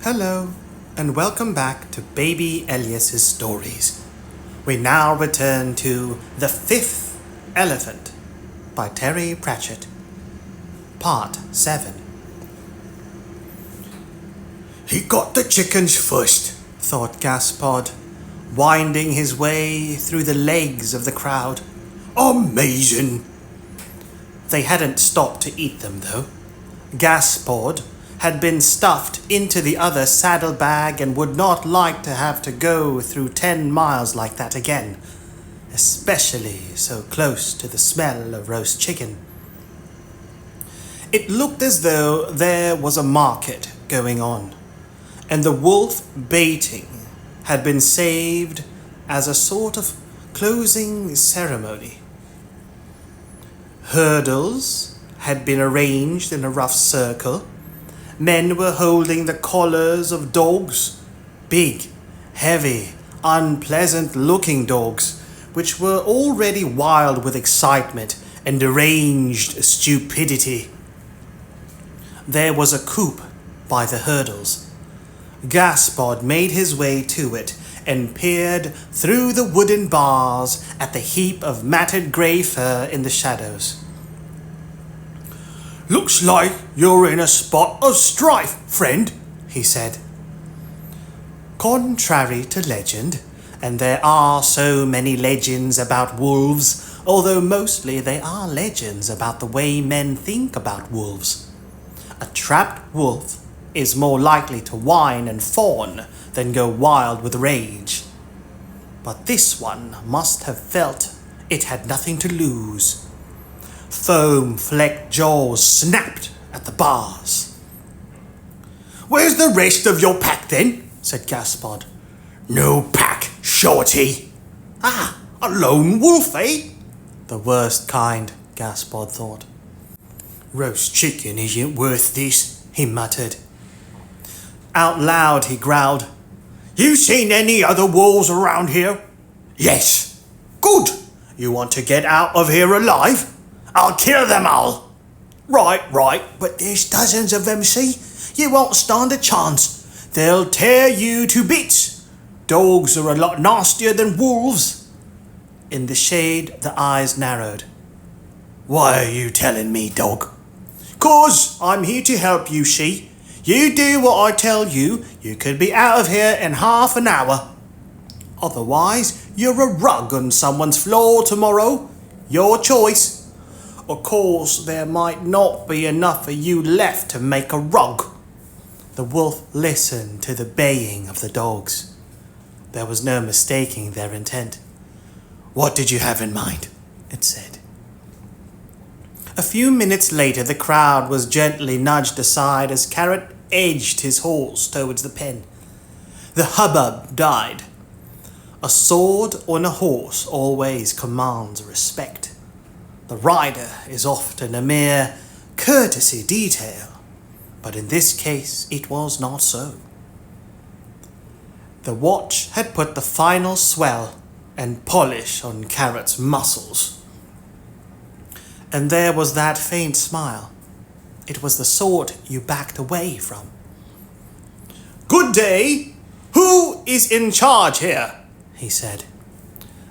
Hello, and welcome back to Baby Elias's Stories. We now return to The Fifth Elephant by Terry Pratchett, Part 7. He got the chickens first, thought Gaspard, winding his way through the legs of the crowd. Amazing! They hadn't stopped to eat them, though. Gaspard had been stuffed into the other saddlebag and would not like to have to go through 10 miles like that again, especially so close to the smell of roast chicken. It looked as though there was a market going on, and the wolf baiting had been saved as a sort of closing ceremony. Hurdles had been arranged in a rough circle. Men were holding the collars of dogs, big, heavy, unpleasant-looking dogs, which were already wild with excitement and deranged stupidity. There was a coop by the hurdles. Gaspard made his way to it and peered through the wooden bars at the heap of matted grey fur in the shadows. Looks like you're in a spot of strife, friend, he said. Contrary to legend, and there are so many legends about wolves, although mostly they are legends about the way men think about wolves. A trapped wolf is more likely to whine and fawn than go wild with rage. But this one must have felt it had nothing to lose. Foam-flecked jaws snapped at the bars. Where's the rest of your pack then? Said Gaspard. No pack, shorty. Ah, a lone wolf, eh? The worst kind, Gaspard thought. Roast chicken isn't worth this, he muttered. Out loud he growled. You seen any other wolves around here? Yes. Good. You want to get out of here alive? I'll kill them all. Right, but there's dozens of them, see? You won't stand a chance. They'll tear you to bits. Dogs are a lot nastier than wolves. In the shade, the eyes narrowed. Why are you telling me, dog? 'Cause I'm here to help you, see? You do what I tell you, you could be out of here in half an hour. Otherwise, you're a rug on someone's floor tomorrow. Your choice. Of course, there might not be enough of you left to make a rug. The wolf listened to the baying of the dogs. There was no mistaking their intent. What did you have in mind? It said. A few minutes later, the crowd was gently nudged aside as Carrot edged his horse towards the pen. The hubbub died. A sword on a horse always commands respect. The rider is often a mere courtesy detail, but in this case it was not so. The watch had put the final swell and polish on Carrot's muscles. And there was that faint smile. It was the sort you backed away from. Good day! Who is in charge here? He said.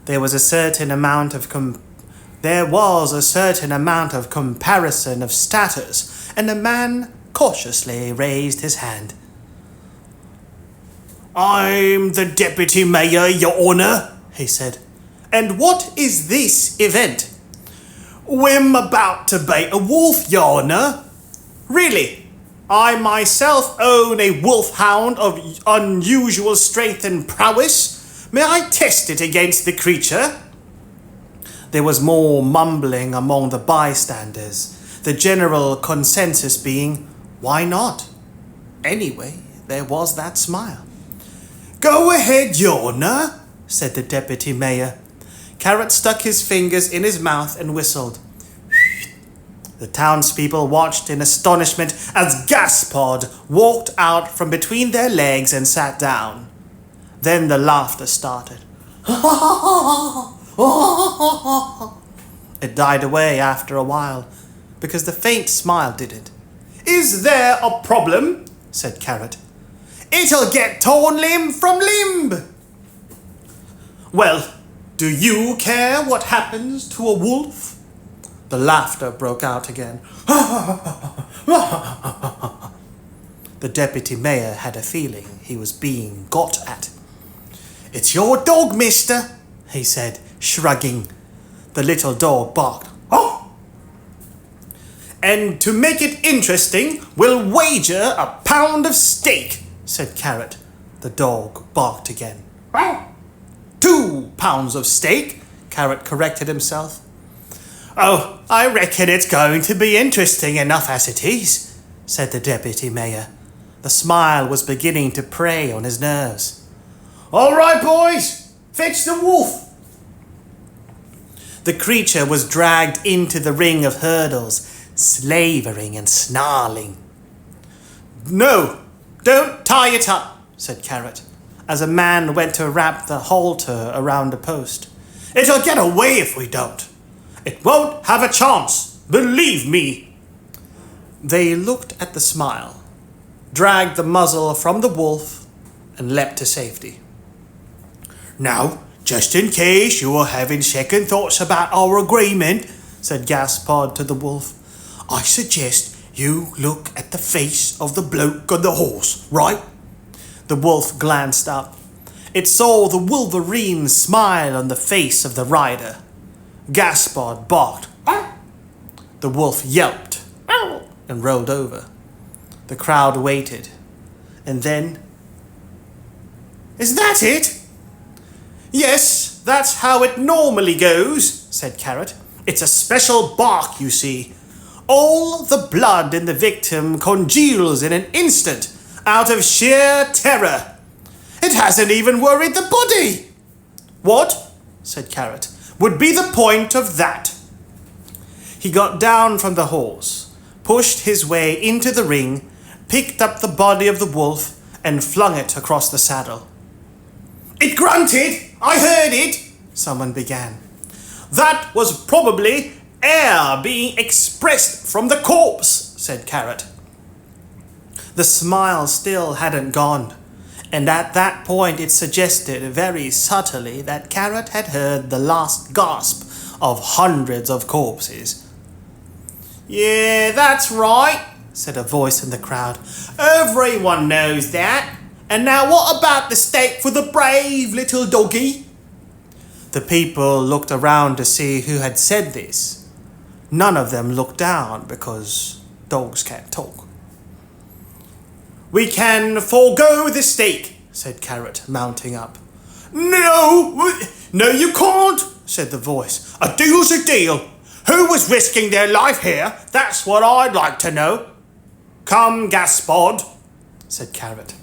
There was a certain amount of comparison of status, and the man cautiously raised his hand. I'm the deputy mayor, your honour, he said. And what is this event? We're about to bait a wolf, your honour. Really? I myself own a wolfhound of unusual strength and prowess. May I test it against the creature? There was more mumbling among the bystanders, the general consensus being, why not? Anyway, there was that smile. Go ahead, your honour, said the deputy mayor. Carrot stuck his fingers in his mouth and whistled. The townspeople watched in astonishment as Gaspard walked out from between their legs and sat down. Then the laughter started. It died away after a while, because the faint smile didn't. Is there a problem? Said Carrot. It'll get torn limb from limb. Well, do you care what happens to a wolf? The laughter broke out again. The deputy mayor had a feeling he was being got at. It's your dog, mister, he said, shrugging. The little dog barked. Oh! And to make it interesting, we'll wager a pound of steak, said Carrot. The dog barked again. 2 pounds of steak, Carrot corrected himself. Oh, I reckon it's going to be interesting enough as it is, said the deputy mayor. The smile was beginning to prey on his nerves. All right, boys, fetch the wolf. The creature was dragged into the ring of hurdles, slavering and snarling. No, don't tie it up, said Carrot, as a man went to wrap the halter around a post. It'll get away if we don't. It won't have a chance, believe me. They looked at the smile, dragged the muzzle from the wolf, and leapt to safety. Now, just in case you are having second thoughts about our agreement, said Gaspard to the wolf, I suggest you look at the face of the bloke on the horse, right? The wolf glanced up. It saw the Wolverine smile on the face of the rider. Gaspard barked. The wolf yelped and rolled over. The crowd waited. And then... Is that it? Yes, that's how it normally goes, said Carrot. It's a special bark, you see. All the blood in the victim congeals in an instant, out of sheer terror. It hasn't even worried the body. What, said Carrot, would be the point of that? He got down from the horse, pushed his way into the ring, picked up the body of the wolf, and flung it across the saddle. It grunted! I heard it! Someone began. That was probably air being expressed from the corpse, said Carrot. The smile still hadn't gone, and at that point it suggested very subtly that Carrot had heard the last gasp of hundreds of corpses. Yeah, that's right, said a voice in the crowd. Everyone knows that. And now what about the steak for the brave little doggy? The people looked around to see who had said this. None of them looked down because dogs can't talk. We can forego the steak, said Carrot, mounting up. No, you can't, said the voice. A deal's a deal. Who was risking their life here? That's what I'd like to know. Come, Gaspard, said Carrot.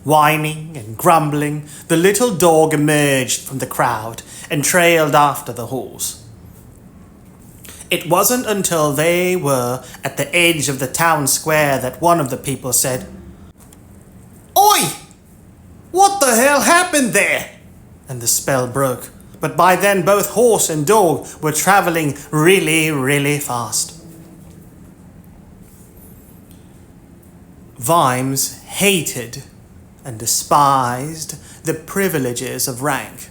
Whining and grumbling, the little dog emerged from the crowd and trailed after the horse. It wasn't until they were at the edge of the town square that one of the people said, Oi! What the hell happened there? And the spell broke. But by then both horse and dog were traveling really, really fast. Vimes hated and despised the privileges of rank,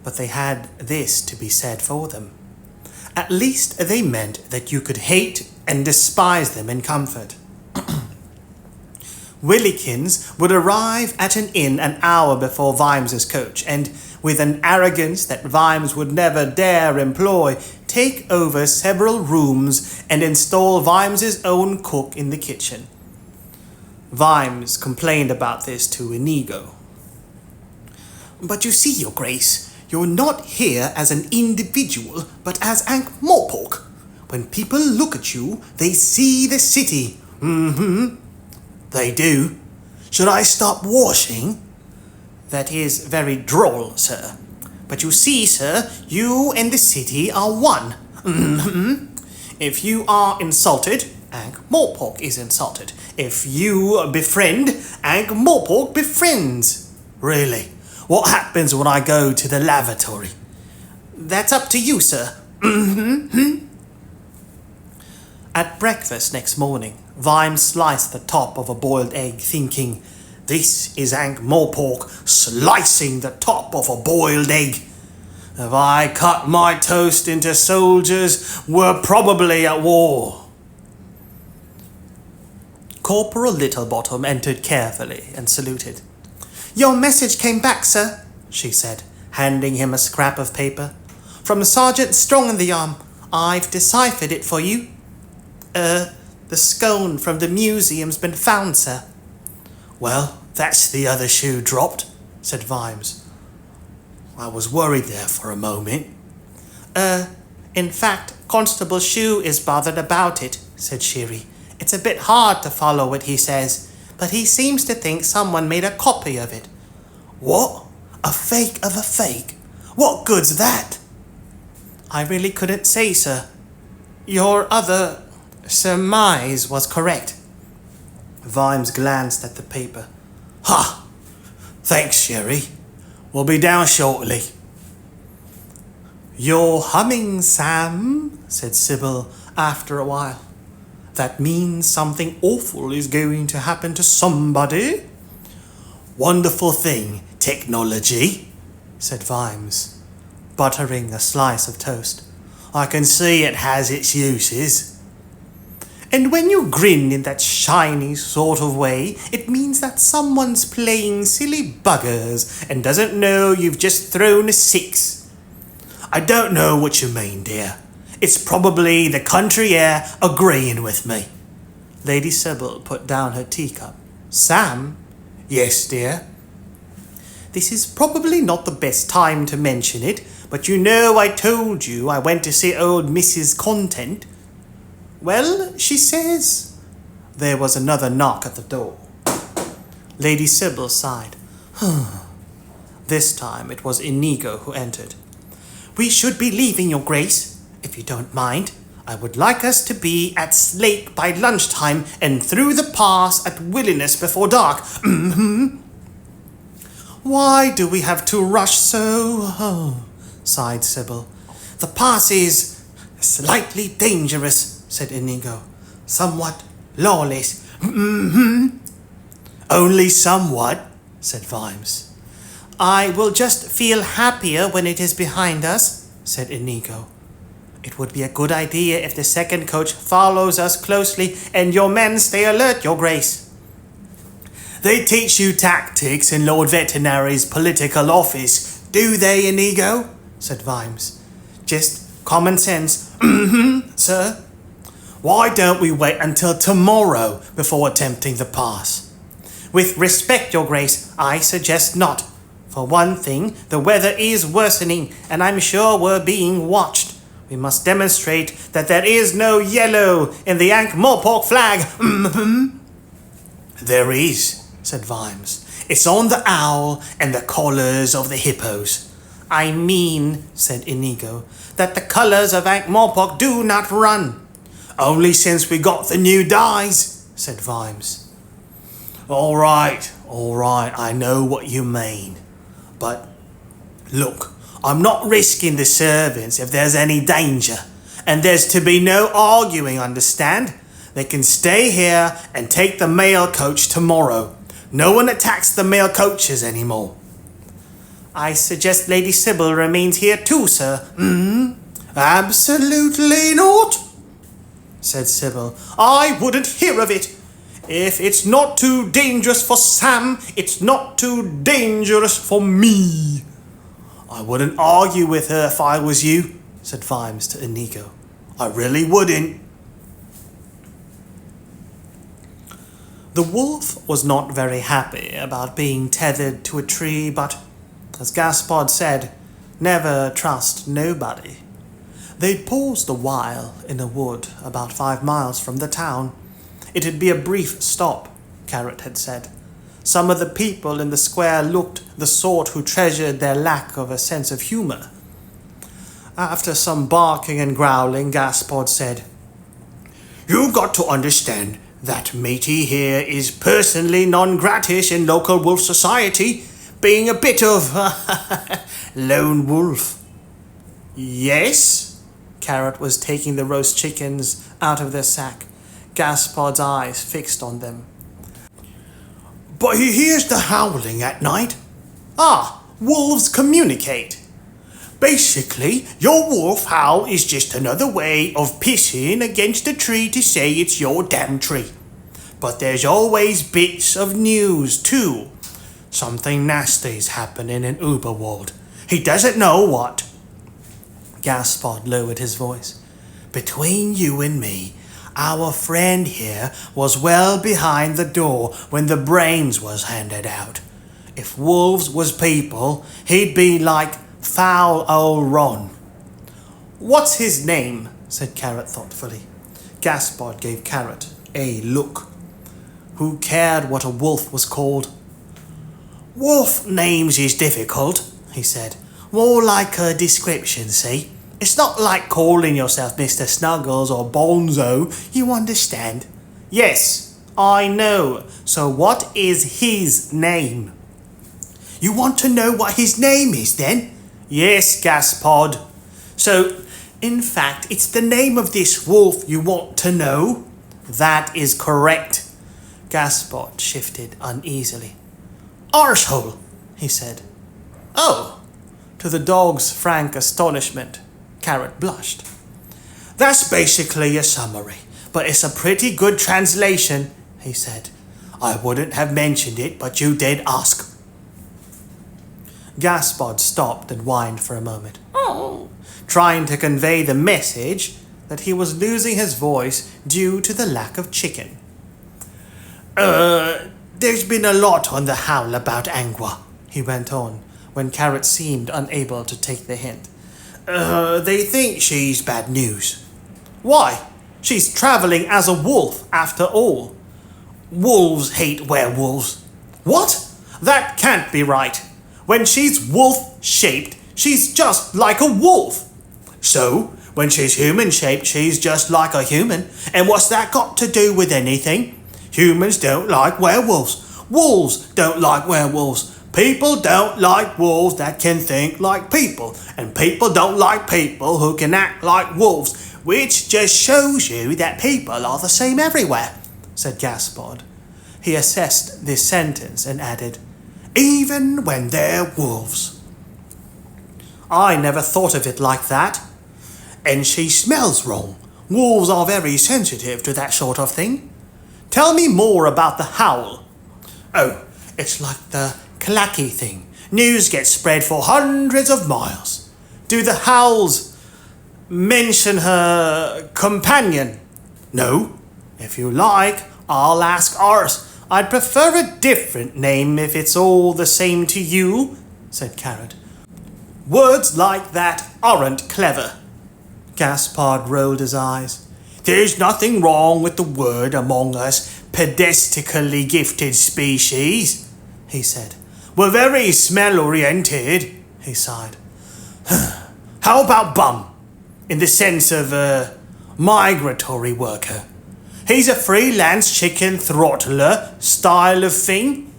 but they had this to be said for them. At least they meant that you could hate and despise them in comfort. Willykins would arrive at an inn an hour before Vimes's coach, and with an arrogance that Vimes would never dare employ, take over several rooms and install Vimes's own cook in the kitchen. Vimes complained about this to Inigo. But you see, Your Grace, you're not here as an individual, but as Ankh-Morpork. When people look at you, they see the city. They do. Should I stop washing? That is very droll, sir. But you see, sir, you and the city are one. If you are insulted, Ankh-Morpork is insulted. If you befriend, Ankh-Morpork befriends. Really? What happens when I go to the lavatory? That's up to you, sir. At breakfast next morning, Vimes sliced the top of a boiled egg, thinking, This is Ankh Morpork slicing the top off a boiled egg. If I cut my toast into soldiers, we're probably at war. Corporal Littlebottom entered carefully and saluted. Your message came back, sir, she said, handing him a scrap of paper. From Sergeant Strong in the Arm. I've deciphered it for you. The scone from the museum's been found, sir. Well, that's the other shoe dropped, said Vimes. I was worried there for a moment. In fact, Constable Shue is bothered about it, said Sherry. It's a bit hard to follow what he says, but he seems to think someone made a copy of it. What? A fake of a fake? What good's that? I really couldn't say, sir. Your other surmise was correct. Vimes glanced at the paper. Ha! Thanks, Sherry. We'll be down shortly. You're humming, Sam, said Sybil after a while. That means something awful is going to happen to somebody. Wonderful thing, technology, said Vimes, buttering a slice of toast. I can see it has its uses. And when you grin in that shiny sort of way, it means that someone's playing silly buggers and doesn't know you've just thrown a 6. I don't know what you mean, dear. It's probably the country air agreeing with me. Lady Sybil put down her teacup. Sam? Yes, dear. This is probably not the best time to mention it, but you know I told you I went to see old Mrs. Content. Well, she says. There was another knock at the door. Lady Sybil sighed. This time it was Inigo who entered. We should be leaving, Your Grace, if you don't mind. I would like us to be at Slake by lunchtime and through the pass at Willingness before dark. Why do we have to rush so? Sighed Sybil. The pass is slightly dangerous, said Inigo. Somewhat lawless. Only somewhat, said Vimes. I will just feel happier when it is behind us, said Inigo. It would be a good idea if the second coach follows us closely and your men stay alert, Your Grace. They teach you tactics in Lord Veterinary's political office, do they, Inigo? Said Vimes. Just common sense. Sir. Why don't we wait until tomorrow before attempting the pass? With respect, Your Grace, I suggest not. For one thing, the weather is worsening, and I'm sure we're being watched. We must demonstrate that there is no yellow in the Ankh-Morpork flag. There is, said Vimes. It's on the owl and the collars of the hippos. I mean, said Inigo, that the colours of Ankh-Morpork do not run. Only since we got the new dyes, said Vimes. All right, I know what you mean. But, look, I'm not risking the servants if there's any danger. And there's to be no arguing, understand? They can stay here and take the mail coach tomorrow. No one attacks the mail coaches anymore. I suggest Lady Sybil remains here too, sir. Absolutely not, said Sybil. I wouldn't hear of it. If it's not too dangerous for Sam, it's not too dangerous for me. I wouldn't argue with her if I was you, said Vimes to Inigo. I really wouldn't. The wolf was not very happy about being tethered to a tree, but, as Gaspard said, never trust nobody. They'd paused a while in a wood about 5 miles from the town. It'd be a brief stop, Carrot had said. Some of the people in the square looked the sort who treasured their lack of a sense of humour. After some barking and growling, Gaspard said, You've got to understand that matey here is personally non-gratis in local wolf society, being a bit of lone wolf. Yes? Carrot was taking the roast chickens out of their sack, Gaspard's eyes fixed on them. but he hears the howling at night. Ah, wolves communicate. Basically, your wolf howl is just another way of pissing against a tree to say it's your damn tree. But there's always bits of news too. Something nasty's happening in Uberwald. He doesn't know what. Gaspard lowered his voice. Between you and me, our friend here was well behind the door when the brains was handed out. If wolves was people, he'd be like foul old Ron. What's his name? Said Carrot thoughtfully. Gaspard gave Carrot a look. Who cared what a wolf was called? Wolf names is difficult, he said. More like a description, see? It's not like calling yourself Mr. Snuggles or Bonzo, you understand? Yes, I know. So what is his name? You want to know what his name is then? Yes, Gaspard. So, in fact, it's the name of this wolf you want to know? That is correct. Gaspard shifted uneasily. Arsehole, he said. Oh, to the dog's frank astonishment, Carrot blushed. That's basically a summary, but it's a pretty good translation, he said. I wouldn't have mentioned it, but you did ask. Gaspard stopped and whined for a moment, trying to convey the message that he was losing his voice due to the lack of chicken. There's been a lot on the howl about Angua, he went on, when Carrot seemed unable to take the hint. They think she's bad news. Why? She's travelling as a wolf, after all. Wolves hate werewolves. What? That can't be right. When she's wolf-shaped, she's just like a wolf. So, when she's human-shaped, she's just like a human. And what's that got to do with anything? Humans don't like werewolves. Wolves don't like werewolves. People don't like wolves that can think like people. And people don't like people who can act like wolves. Which just shows you that people are the same everywhere, said Gaspard. He assessed this sentence and added, even when they're wolves. I never thought of it like that. And she smells wrong. Wolves are very sensitive to that sort of thing. Tell me more about the howl. Oh, it's like the clacky thing. News gets spread for hundreds of miles. Do the howls mention her companion? No. If you like, I'll ask ours. I'd prefer a different name if it's all the same to you, said Carrot. Words like that aren't clever. Gaspard rolled his eyes. There's nothing wrong with the word among us pedestically gifted species, he said. We're very smell-oriented, he sighed. How about bum, in the sense of a migratory worker? He's a freelance chicken throttler style of thing.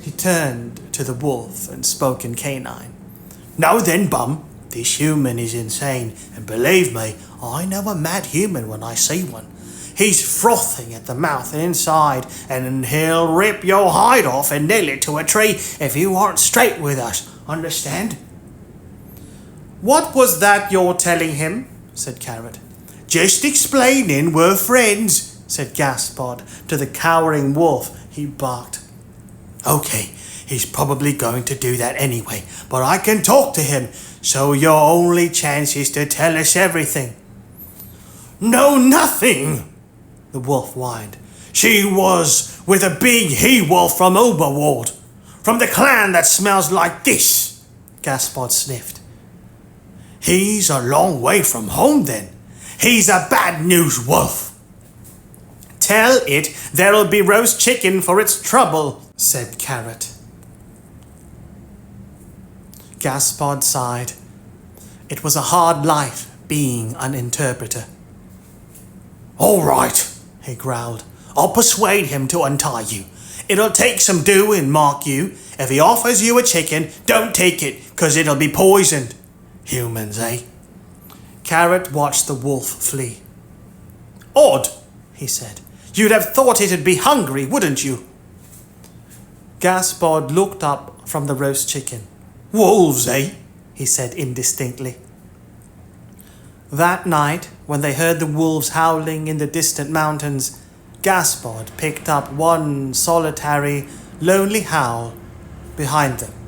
He turned to the wolf and spoke in canine. Now then, bum, this human is insane, and believe me, I know a mad human when I see one. He's frothing at the mouth and inside, and he'll rip your hide off and nail it to a tree if you aren't straight with us, understand? What was that you're telling him? Said Carrot. Just explaining we're friends, said Gaspard to the cowering wolf. He barked. Okay, he's probably going to do that anyway, but I can talk to him, so your only chance is to tell us everything. No, nothing, the wolf whined. She was with a big he-wolf from Uberwald, from the clan that smells like this, Gaspard sniffed. He's a long way from home then. He's a bad news wolf. Tell it there'll be roast chicken for its trouble, said Carrot. Gaspard sighed. It was a hard life being an interpreter. All right, he growled. I'll persuade him to untie you. It'll take some doing, mark you. If he offers you a chicken, don't take it, 'cause it'll be poisoned. Humans, eh? Carrot watched the wolf flee. Odd, he said. You'd have thought it'd be hungry, wouldn't you? Gaspard looked up from the roast chicken. Wolves, eh? He said indistinctly. That night, when they heard the wolves howling in the distant mountains, Gaspard picked up one solitary, lonely howl behind them.